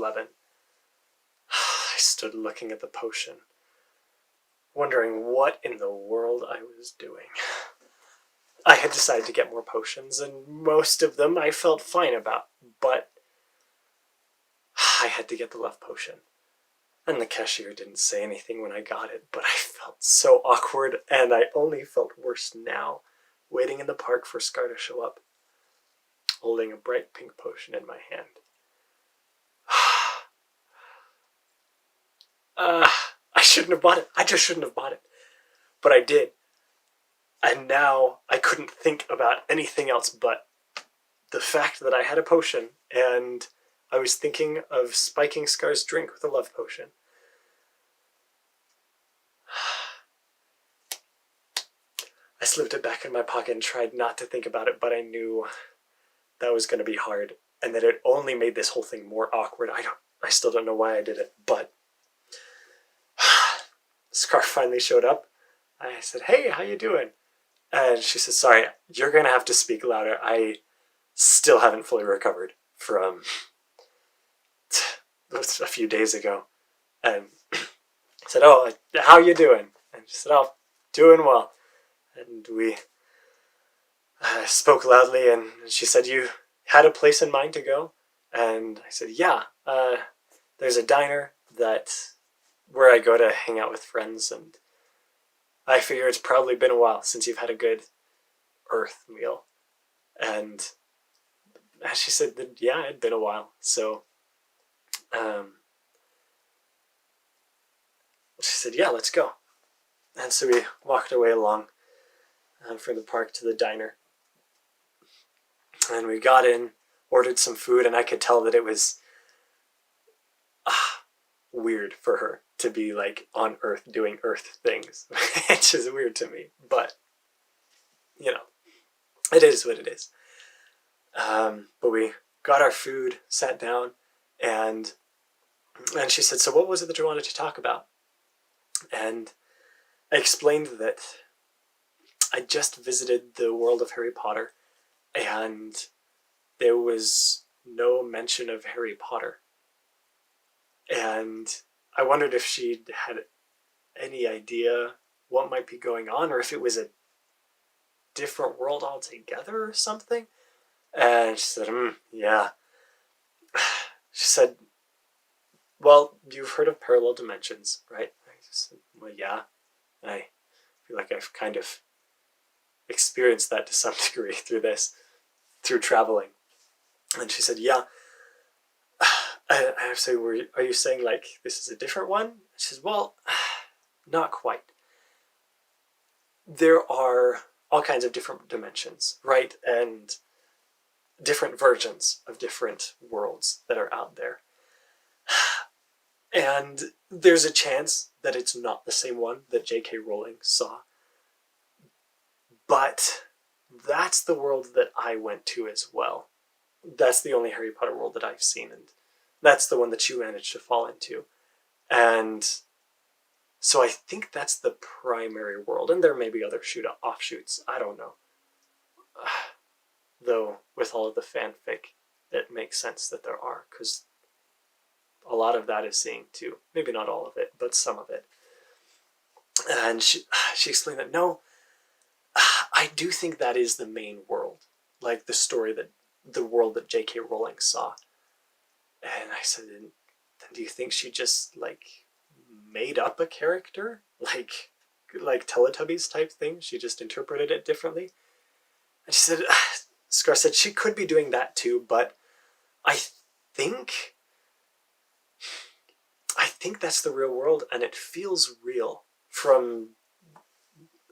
11. I stood looking at the potion, wondering what in the world I was doing. I had decided to get more potions, and most of them I felt fine about, but I had to get the love potion. And the cashier didn't say anything when I got it, but I felt so awkward, and I only felt worse now, waiting in the park for Scar to show up, holding a bright pink potion in my hand. I shouldn't have bought it. I just shouldn't have bought it. But I did. And now I couldn't think about anything else but the fact that I had a potion, and I was thinking of spiking Scar's drink with a love potion. I slipped it back in my pocket and tried not to think about it, but I knew that was going to be hard, and that it only made this whole thing more awkward. I still don't know why I did it, but Scar finally showed up. I said, "Hey, how you doing?" And she said, "Sorry, you're going to have to speak louder. I still haven't fully recovered from a few days ago." And I said, "Oh, how you doing?" And she said, "Oh, doing well." And we spoke loudly, and she said, "You had a place in mind to go?" And I said, "Yeah, there's a diner where I go to hang out with friends, and I figure it's probably been a while since you've had a good Earth meal." And she said that, yeah, it'd been a while. So she said, "Yeah, let's go." And so we walked our way along from the park to the diner. And we got in, ordered some food, and I could tell that it was weird for her to be like on Earth doing Earth things. It's just weird to me, but you know, it is what it is. But we got our food, sat down, and she said, "So what was it that you wanted to talk about?" And I explained that I just visited the world of Harry Potter, and there was no mention of Harry Potter. And I wondered if she had any idea what might be going on, or if it was a different world altogether or something. And she said, "Yeah." She said, "Well, you've heard of parallel dimensions, right?" I said, "Well, yeah. I feel like I've kind of experienced that to some degree through traveling." And she said, "Yeah." I say, "Are you saying like this is a different one?" She says, "Well, not quite. There are all kinds of different dimensions, right? And different versions of different worlds that are out there. And there's a chance that it's not the same one that J.K. Rowling saw. But that's the world that I went to as well. That's the only Harry Potter world that I've seen, and that's the one that you managed to fall into. And so I think that's the primary world, and there may be other offshoots. I don't know. Though, with all of the fanfic, it makes sense that there are, because a lot of that is seeing too. Maybe not all of it, but some of it. And she explained that, no, I do think that is the main world. Like the world that J.K. Rowling saw. And I said, then do you think she just, like, made up a character? Like Teletubbies type thing? She just interpreted it differently? And she said, Scar said she could be doing that too, but I think that's the real world, and it feels real from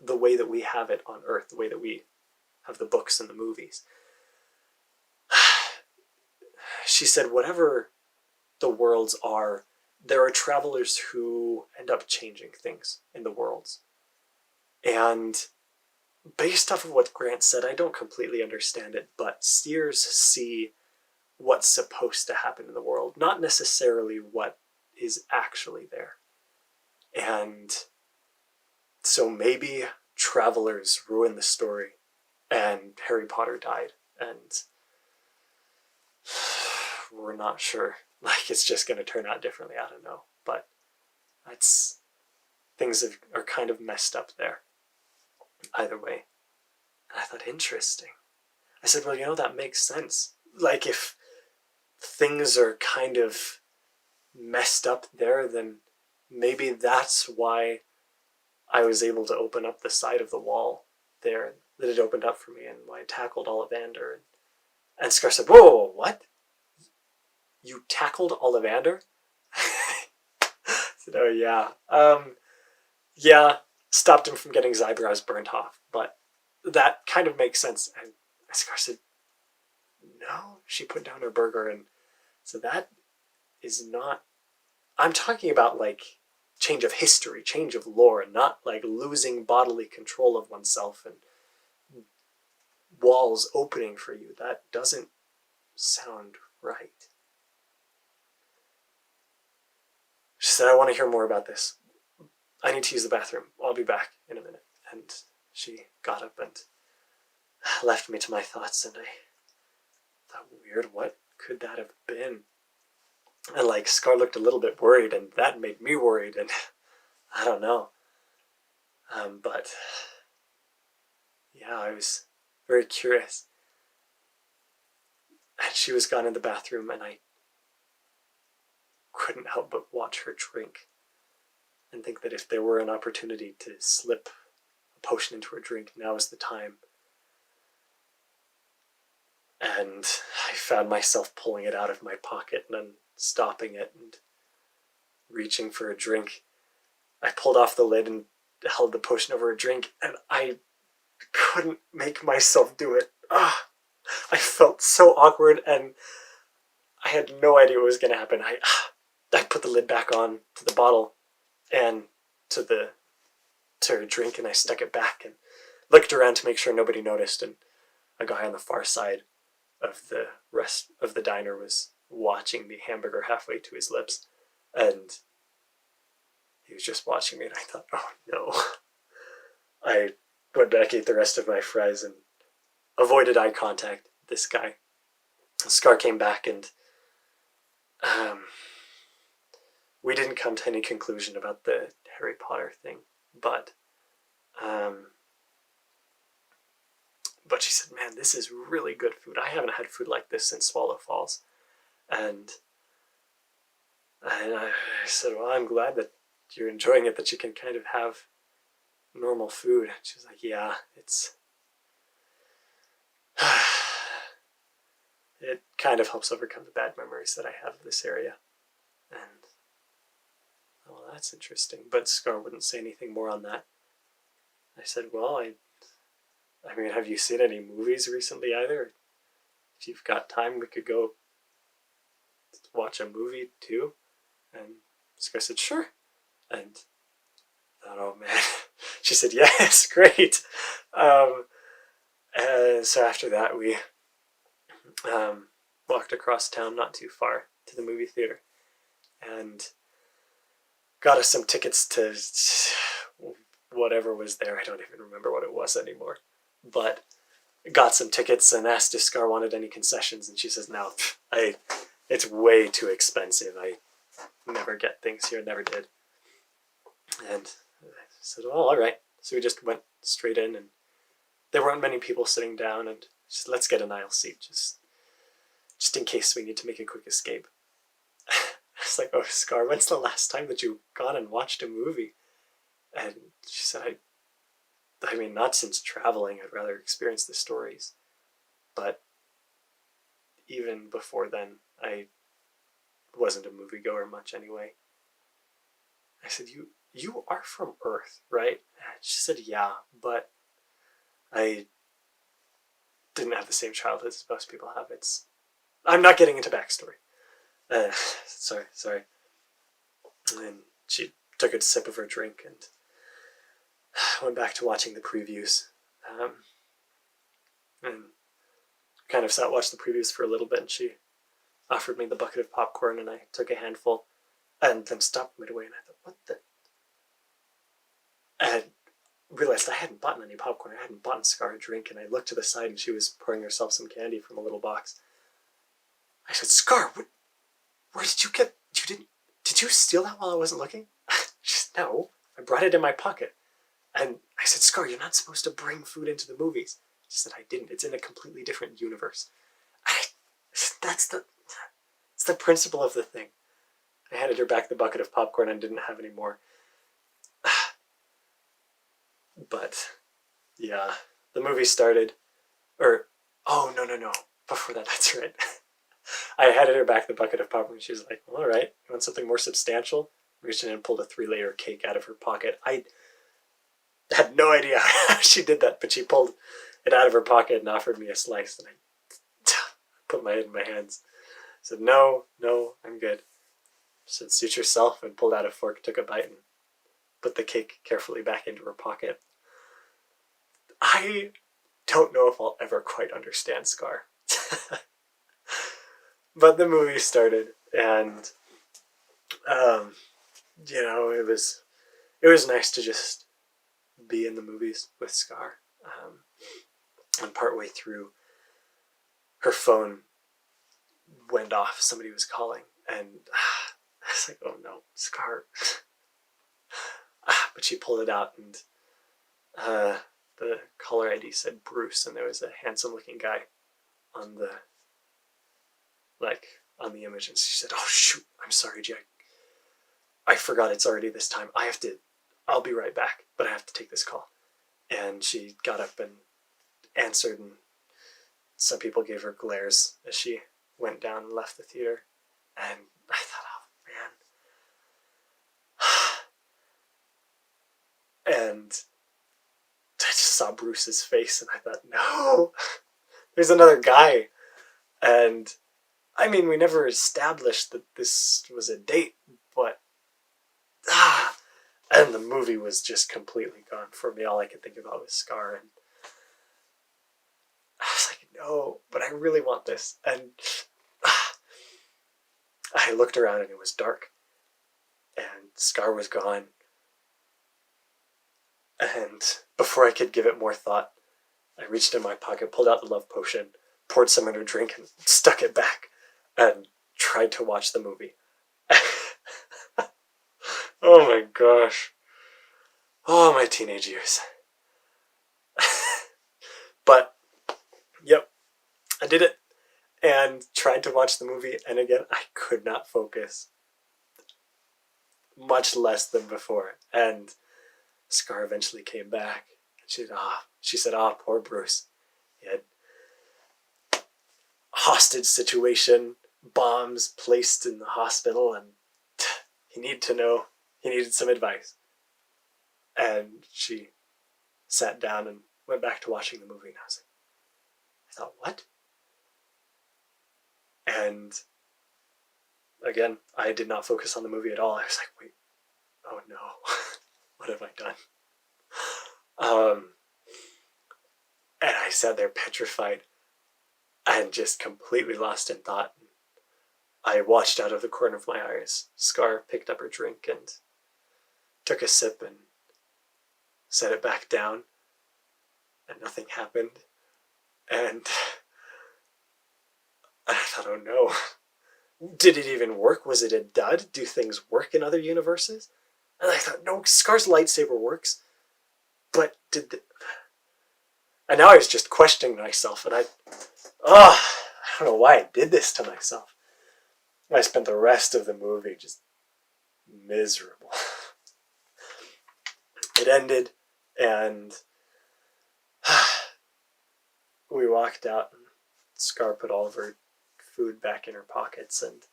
the way that we have it on Earth, the way that we have the books and the movies. She said, whatever the worlds are, there are travelers who end up changing things in the worlds. And based off of what Grant said, I don't completely understand it, but Seers see what's supposed to happen in the world, not necessarily what is actually there. And so maybe travelers ruin the story, and Harry Potter died, and we're not sure like it's just going to turn out differently. I don't know, but things are kind of messed up there. Either way, and I thought, interesting. I said, well, that makes sense. Like if things are kind of messed up there, then maybe that's why I was able to open up the side of the wall there, that it opened up for me, and why I tackled Ollivander. And Scar said, whoa, what? You tackled Ollivander? I said, oh yeah. Yeah, stopped him from getting his eyebrows burnt off, but that kind of makes sense. And Scar said, no. She put down her burger, and so that is not... I'm talking about like change of history, change of lore, not like losing bodily control of oneself and walls opening for you. That doesn't sound right. She said, I want to hear more about this. I need to use the bathroom. I'll be back in a minute. And she got up and left me to my thoughts, and I thought, weird, what could that have been? And like Scar looked a little bit worried, and that made me worried, and I don't know. But yeah, I was very curious. And she was gone in the bathroom, and I couldn't help but watch her drink and think that if there were an opportunity to slip a potion into her drink, now is the time. And I found myself pulling it out of my pocket and then stopping it and reaching for a drink. I pulled off the lid and held the potion over a drink, and I couldn't make myself do it. I felt so awkward, and I had no idea what was going to happen. I put the lid back on to the bottle and to her drink, and I stuck it back and looked around to make sure nobody noticed, and a guy on the far side of the rest of the diner was watching the hamburger halfway to his lips, and he was just watching me, and I thought, oh no. I went back, ate the rest of my fries, and avoided eye contact with this guy. Scar came back, and we didn't come to any conclusion about the Harry Potter thing, but she said, man, this is really good food. I haven't had food like this since Swallow Falls. And I said, well, I'm glad that you're enjoying it, that you can kind of have normal food. She was like, yeah, it kind of helps overcome the bad memories that I have of this area. And, well, that's interesting. But Scar wouldn't say anything more on that. I said, well, I mean, have you seen any movies recently either? If you've got time, we could go watch a movie too. And Scar said, sure. And I thought, oh man. She said, yes, great. And so after that, we walked across town, not too far, to the movie theater, and got us some tickets to whatever was there. I don't even remember what it was anymore. But got some tickets and asked if Scar wanted any concessions, and she says, no, it's way too expensive. I never get things here, never did. And I said, well, all right. So we just went straight in, and there weren't many people sitting down, and just let's get an aisle seat, just in case we need to make a quick escape. I was like, oh, Scar, when's the last time that you've gone and watched a movie? And she said, I mean, not since traveling. I'd rather experience the stories. But even before then, I wasn't a moviegoer much anyway. I said, you are from Earth, right? And she said, yeah, but I didn't have the same childhood as most people have. I'm not getting into backstory. Sorry. And she took a sip of her drink and went back to watching the previews. And kind of sat watched the previews for a little bit, and she offered me the bucket of popcorn, and I took a handful and then stopped midway, and I thought, what the... I realized I hadn't bought any popcorn. I hadn't bought Scar a drink, and I looked to the side, and she was pouring herself some candy from a little box. I said, Scar, what Where did you get, did you steal that while I wasn't looking? She said, no, I brought it in my pocket. And I said, Scar, you're not supposed to bring food into the movies. She said, I didn't. It's in a completely different universe. It's the principle of the thing. I handed her back the bucket of popcorn and didn't have any more. But, yeah, the movie started, oh, no. Before that, that's right. I handed her back the bucket of popcorn and she was like, all right, you want something more substantial? Reached in and pulled a 3-layer cake out of her pocket. I had no idea how she did that, but she pulled it out of her pocket and offered me a slice, and I put my head in my hands. I said, no, I'm good. She said, suit yourself, and pulled out a fork, took a bite, and put the cake carefully back into her pocket. I don't know if I'll ever quite understand Scar. But the movie started, and it was nice to just be in the movies with Scar. And partway through, her phone went off. Somebody was calling, and I was like, oh no, Scar. But she pulled it out, and the caller ID said Bruce, and there was a handsome-looking guy on the image, and she said, oh shoot, I'm sorry, Jack. I forgot it's already this time. I'll be right back, but I have to take this call. And she got up and answered, and some people gave her glares as she went down and left the theater. And I thought, oh man. And I just saw Bruce's face, and I thought, no, there's another guy. And I mean, we never established that this was a date, but and the movie was just completely gone for me. All I could think about was Scar, and I was like, no, but I really want this. And I looked around, and it was dark, and Scar was gone. And before I could give it more thought, I reached in my pocket, pulled out the love potion, poured some in her drink, and stuck it back, and tried to watch the movie. Oh my gosh. Oh, my teenage years. But, yep, I did it, and tried to watch the movie, and again, I could not focus. Much less than before. And Scar eventually came back, and she said, poor Bruce. He had hostage situation, bombs placed in the hospital, and he needed some advice. And she sat down and went back to watching the movie, and I thought, what? And again, I did not focus on the movie at all. I was like, wait, oh no, what have I done? And I sat there petrified and just completely lost in thought. I watched out of the corner of my eyes. Scar picked up her drink and took a sip and set it back down, and nothing happened. And I thought, oh no. Did it even work? Was it a dud? Do things work in other universes? And I thought, no, Scar's lightsaber works. But and now I was just questioning myself, and I don't know why I did this to myself. I spent the rest of the movie just miserable. It ended, and we walked out, and Scar put all of her food back in her pockets, and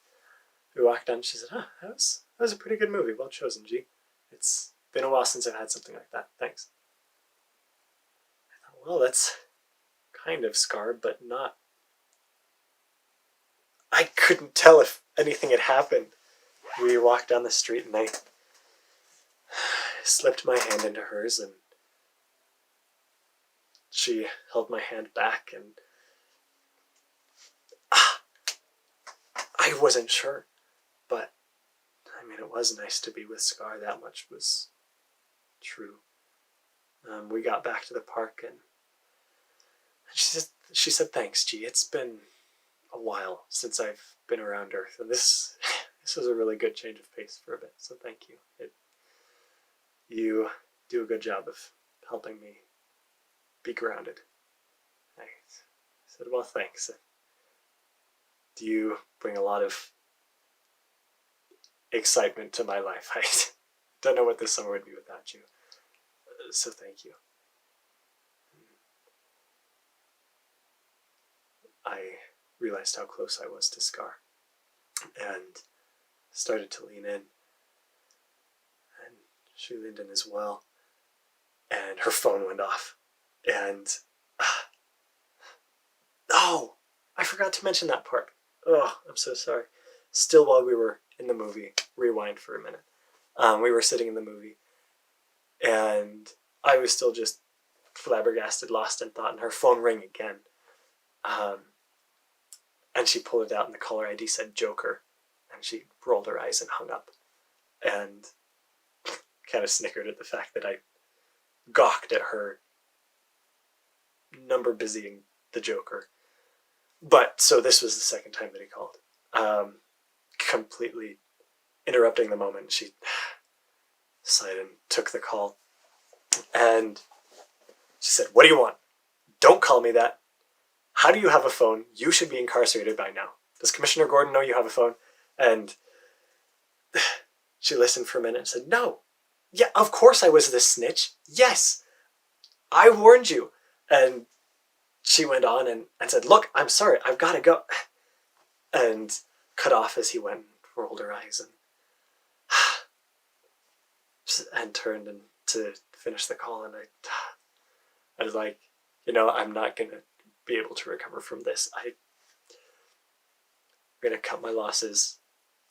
we walked on, and she said, that was a pretty good movie. Well chosen, G. It's been a while since I've had something like that. Thanks. I thought, well, that's kind of Scar, but not. I couldn't tell if anything had happened. We walked down the street, and I slipped my hand into hers, and she held my hand back, and I wasn't sure, but I mean, it was nice to be with Scar. That much was true. We got back to the park, and she said, thanks, G. It's been a while since I've been around Earth, and this was a really good change of pace for a bit, so thank you. You do a good job of helping me be grounded. I said, well, thanks. Do you bring a lot of excitement to my life? I don't know what this summer would be without you, so thank you. I realized how close I was to Scar and started to lean in, and she leaned in as well, and her phone went off, and oh, I forgot to mention that part. Oh, I'm so sorry. Still, while we were in the movie, rewind for a minute. We were sitting in the movie, and I was still just flabbergasted, lost in thought, and her phone rang again. And she pulled it out, and the caller ID said Joker, and she rolled her eyes and hung up, and kind of snickered at the fact that I gawked at her number busying the Joker. But, so this was the second time that he called. Completely interrupting the moment, she sighed and took the call. And she said, what do you want? Don't call me that. How do you have a phone? You should be incarcerated by now. Does Commissioner Gordon know you have a phone? And she listened for a minute and said, no. Yeah, of course I was the snitch. Yes, I warned you. And she went on and said, look, I'm sorry, I've got to go. And cut off as he went, rolled her eyes, and turned to finish the call. And I was like, I'm not going to be able to recover from this. I'm going to cut my losses.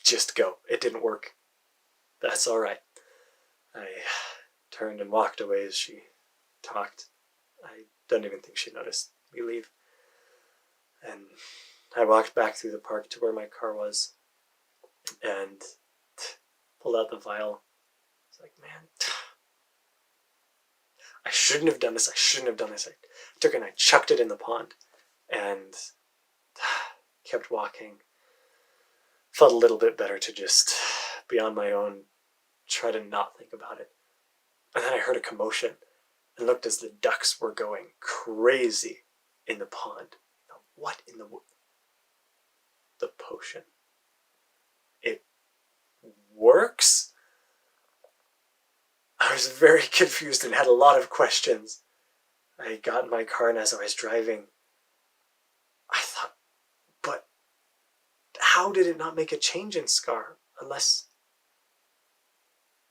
Just go. It didn't work. That's all right. I turned and walked away as she talked. I don't even think she noticed me leave. And I walked back through the park to where my car was and pulled out the vial. I was like, man, I shouldn't have done this. I took it and I chucked it in the pond and kept walking. Felt a little bit better to just be on my own, try to not think about it. And then I heard a commotion and looked as the ducks were going crazy in the pond. Now, what in the potion? It works? I was very confused and had a lot of questions. I got in my car, and as I was driving, I thought, but how did it not make a change in Scar unless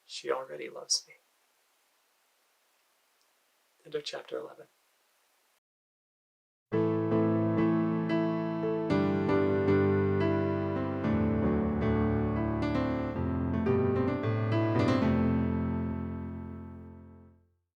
she already loves me? End of chapter 11.